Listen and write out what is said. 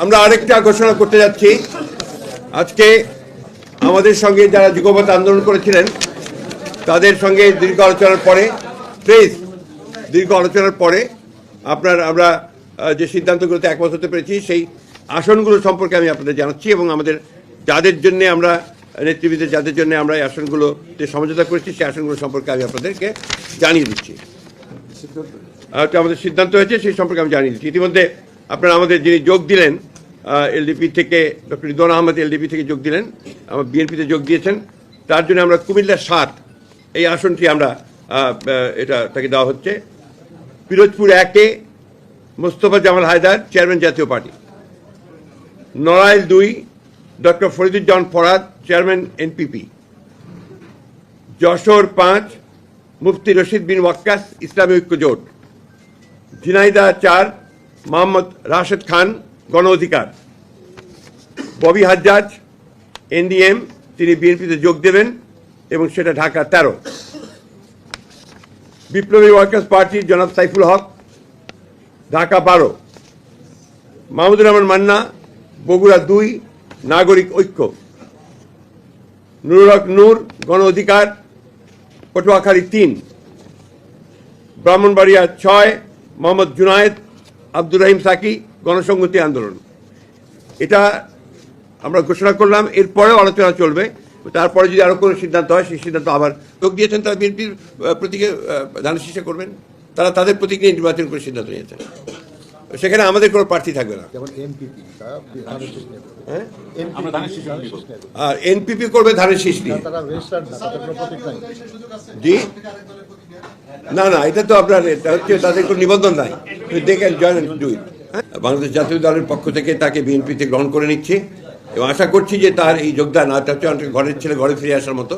আমরা আরেকটা ঘোষণা করতে যাচ্ছি। আজকে আমাদের সঙ্গে যারা যুগপৎ আন্দোলন করেছিলেন তাদের সঙ্গে দীর্ঘ আলোচনার পরে আমরা যে সিদ্ধান্তগুলোতে একমত হতে পেরেছি সেই আসনগুলো সম্পর্কে আমি আপনাদের জানাচ্ছি এবং আমাদের যাদের জন্য আমরা নেতৃবৃন্দের যাদের জন্য আমরা এই আসনগুলোতে সমঝোতা করেছি সেই আসনগুলো সম্পর্কে আমি আপনাদেরকে জানিয়ে দিচ্ছি। আমাদের সিদ্ধান্ত হয়েছে সেই সম্পর্কে আমি জানিয়ে দিচ্ছি। ইতিমধ্যে আপনারা আমাদের যিনি যোগ দিলেন এলডিপি থেকে ডক্টর রিদওয়ান আহমেদ এলডিপি থেকে যোগ দিলেন, আমার বিএনপিতে যোগ দিয়েছেন, তার জন্য আমরা কুমিল্লা ৭ এই আসনটি আমরা তাকে দেওয়া হচ্ছে। পিরোজপুর ১-এ মোস্তফা জামাল হায়দার, চেয়ারম্যান জাতীয় party. Narail ২ doctor Fariduzzaman Farhad, chairman NPP. Jessore ৫ মুফতি রশিদ বিন ওয়াক্কাস, ইসলামী ঐক্য জোট। ঝিনাইদহ ৪ মোহাম্মদ রাশেদ খান, গণ অধিকার। ববি হাজ্জাজ এনডিএম, তিনি বিএনপিতে যোগ দেবেন এবং সেটা ঢাকা ১৩। বিপ্লবী ওয়ার্কার্স পার্টির জনাব সাইফুল হক, ঢাকা ১২। মাহমুদুর রহমান মান্না, বগুড়া ২ নাগরিক ঐক্য। নুরুল হক নূর, গণ অধিকার, পটুয়াখালী ৩। ব্রাহ্মণবাড়িয়া ৬ মোহাম্মদ জুনায়েদ আব্দুর রহিম সাকি, গণসংহতি আন্দোলন। এটা আমরা ঘোষণা করলাম, এরপরেও আলোচনা চলবে। তারপরে যদি আরও কোনো সিদ্ধান্ত হয় সেই সিদ্ধান্ত আবার যোগ দিয়েছেন তারা বিএনপির প্রতীকে ধানের শীষে করবেন, তারা তাদের প্রতীক নিয়ে নির্বাচন করে সিদ্ধান্ত নিয়েছেন। সেখানে আমাদের কোনো প্রার্থী থাকবে না। আর এনপিপি করবে ধানের শীষ নিয়ে। জি না, এটা তো আপনার এটা হচ্ছে তাদের কোনো নিবন্ধন নাই। দেখেন জয়েন ডু ইট। বাংলাদেশ জাতীয় দলের পক্ষ থেকে তাকে বিএনপিতে গ্রহণ করে নিচ্ছে এবং আশা করছি যে তার এই যোগদান, আর হচ্ছে ঘরের ছেলে ঘরে ফিরে আসার মতো।